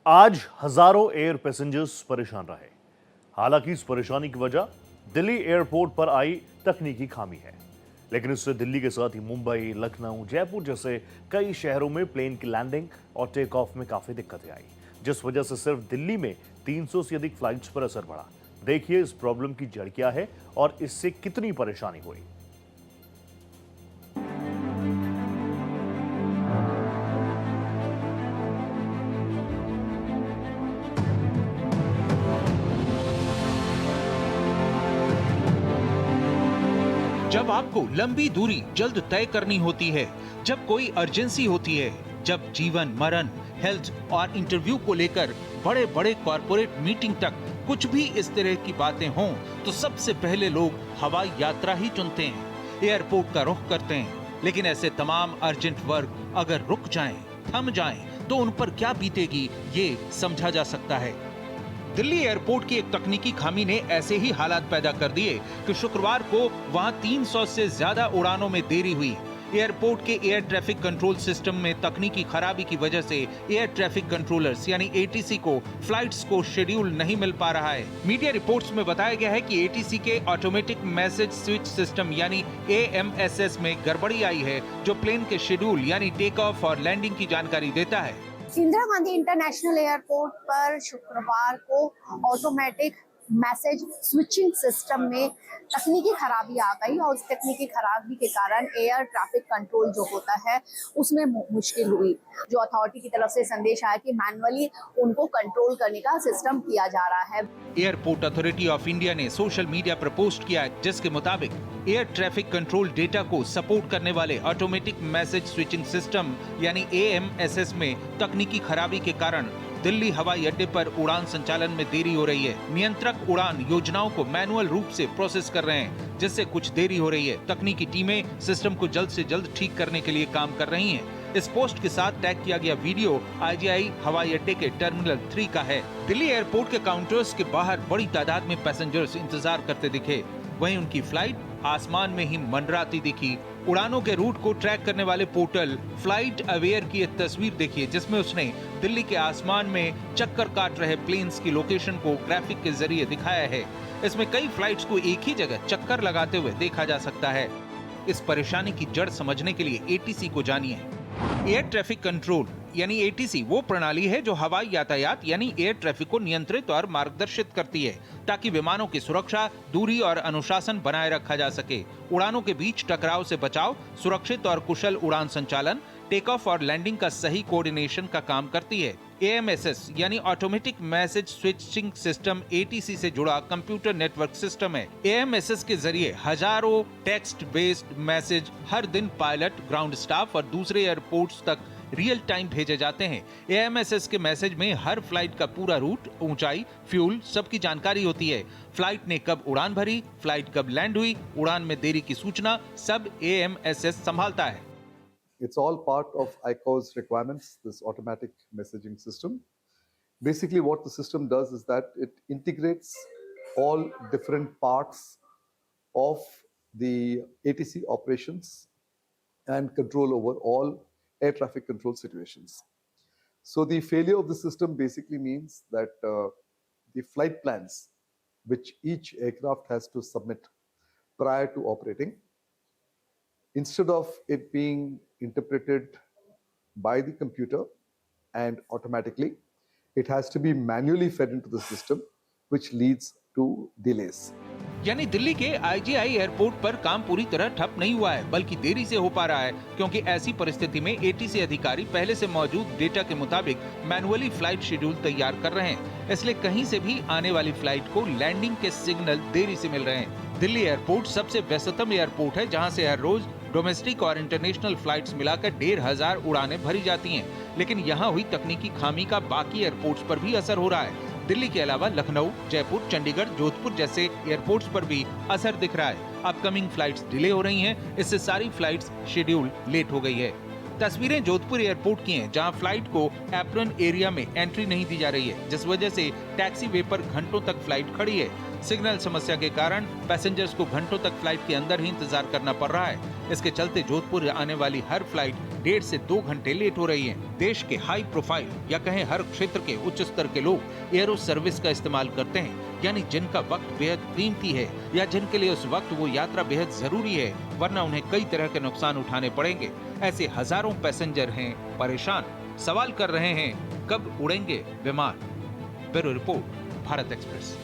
आज हजारों air passengers परेशान रहे। हालांकि इस परेशानी की वजह दिल्ली एयरपोर्ट पर आई तकनीकी खामी है, लेकिन इससे दिल्ली के साथ ही मुंबई, लखनऊ, जयपुर जैसे कई शहरों में प्लेन की लैंडिंग और टेक ऑफ में काफी दिक्कतें आई, जिस वजह से सिर्फ दिल्ली में 300 से अधिक फ्लाइट्स पर असर पड़ा। देखिए इस प्रॉब्लम की जड़ क्या है और इससे कितनी परेशानी हुई। जब आपको लंबी दूरी जल्द तय करनी होती है, जब कोई अर्जेंसी होती है, जब जीवन मरण, हेल्थ और इंटरव्यू को लेकर बड़े बड़े कॉर्पोरेट मीटिंग तक कुछ भी इस तरह की बातें हों, तो सबसे पहले लोग हवाई यात्रा ही चुनते हैं, एयरपोर्ट का रुख करते हैं। लेकिन ऐसे तमाम अर्जेंट वर्क अगर रुक जाएं, थम जाएं, तो उन पर क्या बीतेगी ये समझा जा सकता है। दिल्ली एयरपोर्ट की एक तकनीकी खामी ने ऐसे ही हालात पैदा कर दिए कि शुक्रवार को वहां 300 से ज्यादा उड़ानों में देरी हुई। एयरपोर्ट के एयर ट्रैफिक कंट्रोल सिस्टम में तकनीकी खराबी की वजह से एयर ट्रैफिक कंट्रोलर्स यानी एटीसी को फ्लाइट्स को शेड्यूल नहीं मिल पा रहा है। मीडिया रिपोर्ट्स में बताया गया है कि एटीसी के ऑटोमेटिक मैसेज स्विच सिस्टम यानी एएमएसएस में गड़बड़ी आई है, जो प्लेन के शेड्यूल यानी टेक ऑफ और लैंडिंग की जानकारी देता है। इंदिरा गांधी इंटरनेशनल एयरपोर्ट पर शुक्रवार को ऑटोमेटिक मैसेज स्विचिंग सिस्टम में तकनीकी खराबी आ गई और उस तकनीकी खराबी के कारण एयर ट्रैफिक कंट्रोल जो होता है उसमें मुश्किल हुई। जो अथॉरिटी की तरफ से संदेश आया कि मैनुअली उनको कंट्रोल करने का सिस्टम किया जा रहा है। एयरपोर्ट अथॉरिटी ऑफ इंडिया ने सोशल मीडिया पर पोस्ट किया है, जिसके मुताबिक एयर ट्रैफिक कंट्रोल डेटा को सपोर्ट करने वाले ऑटोमेटिक मैसेज स्विचिंग सिस्टम यानी एएमएसएस में तकनीकी खराबी के कारण दिल्ली हवाई अड्डे पर उड़ान संचालन में देरी हो रही है। नियंत्रक उड़ान योजनाओं को मैनुअल रूप से प्रोसेस कर रहे हैं, जिससे कुछ देरी हो रही है। तकनीकी टीमें सिस्टम को जल्द से जल्द ठीक करने के लिए काम कर रही हैं। इस पोस्ट के साथ टैग किया गया वीडियो आईजीआई हवाई अड्डे के टर्मिनल 3 का है। दिल्ली एयरपोर्ट के काउंटर्स के बाहर बड़ी तादाद में पैसेंजर्स इंतजार करते दिखे, वहीं उनकी फ्लाइट आसमान में ही मंडराती दिखी। उड़ानों के रूट को ट्रैक करने वाले पोर्टल फ्लाइट अवेयर की एक तस्वीर देखिए, जिसमें उसने दिल्ली के आसमान में चक्कर काट रहे प्लेन्स की लोकेशन को ग्राफिक के जरिए दिखाया है। इसमें कई फ्लाइट्स को एक ही जगह चक्कर लगाते हुए देखा जा सकता है। इस परेशानी की जड़ समझने के लिए एटीसी को जानिए। एयर ट्रैफिक कंट्रोल यानी एटीसी वो प्रणाली है जो हवाई यातायात यानी एयर ट्रैफिक को नियंत्रित और मार्गदर्शित करती है, ताकि विमानों की सुरक्षा, दूरी और अनुशासन बनाए रखा जा सके। उड़ानों के बीच टकराव से बचाव, सुरक्षित और कुशल उड़ान संचालन, टेक ऑफ और लैंडिंग का सही कोऑर्डिनेशन का काम करती है। एएमएसएस यानी automatic message switching system ATC से जुड़ा कंप्यूटर नेटवर्क सिस्टम है। एएमएसएस के जरिए हजारों टेक्स्ट बेस्ड मैसेज हर दिन पायलट, ग्राउंड स्टाफ और दूसरे एयरपोर्ट्स तक रियल टाइम भेजे जाते हैं। एएमएसएस के मैसेज में हर फ्लाइट का पूरा रूट, ऊंचाई, फ्यूल सबकी जानकारी होती है। फ्लाइट ने कब उड़ान भरी, फ्लाइट कब लैंड हुई, उड़ान में देरी की सूचना सब एएमएसएस संभालता है। It's all part of ICAO's requirements, this automatic messaging system. Basically, what the system does is that it integrates all different parts of the ATC operations and control over all air traffic control situations. So the failure of the system basically means that the flight plans which each aircraft has to submit prior to operating, instead of it being interpreted by the computer and automatically, it has to be manually fed into the system, which leads to delays. यानी दिल्ली के IGI airport पर काम पूरी तरह ठप नहीं हुआ है, बल्कि देरी से हो पा रहा है, क्योंकि ऐसी परिस्थिति में एटीसी अधिकारी पहले से मौजूद डेटा के मुताबिक मैनुअली फ्लाइट शेड्यूल तैयार कर रहे हैं। इसलिए कहीं से भी आने वाली फ्लाइट को लैंडिंग के सिग्नल देरी से मिल रहे हैं। दिल्ली एयरपोर्ट सबसे व्यस्ततम एयरपोर्ट है, जहाँ से हर रोज डोमेस्टिक और इंटरनेशनल फ्लाइट्स मिलाकर 1500 उड़ानें भरी जाती हैं। लेकिन यहाँ हुई तकनीकी खामी का बाकी एयरपोर्ट्स पर भी असर हो रहा है। दिल्ली के अलावा लखनऊ, जयपुर, चंडीगढ़, जोधपुर जैसे एयरपोर्ट्स पर भी असर दिख रहा है। अपकमिंग फ्लाइट्स डिले हो रही हैं, इससे सारी फ्लाइट्स शेड्यूल लेट हो गई है। तस्वीरें जोधपुर एयरपोर्ट की हैं, जहां फ्लाइट को एप्रन एरिया में एंट्री नहीं दी जा रही है, जिस वजह से टैक्सी वे पर घंटों तक फ्लाइट खड़ी है। सिग्नल समस्या के कारण पैसेंजर्स को घंटों तक फ्लाइट के अंदर ही इंतजार करना पड़ रहा है। इसके चलते जोधपुर आने वाली हर फ्लाइट 1.5 से 2 घंटे लेट हो रही है। देश के हाई प्रोफाइल या कहें हर क्षेत्र के उच्च स्तर के लोग एयरो सर्विस का इस्तेमाल करते हैं, यानी जिनका वक्त बेहद कीमती है या जिनके लिए उस वक्त वो यात्रा बेहद जरूरी है, वरना उन्हें कई तरह के नुकसान उठाने पड़ेंगे। ऐसे हजारों पैसेंजर हैं परेशान, सवाल कर रहे हैं कब उड़ेंगे विमान। Bureau report, Bharat express.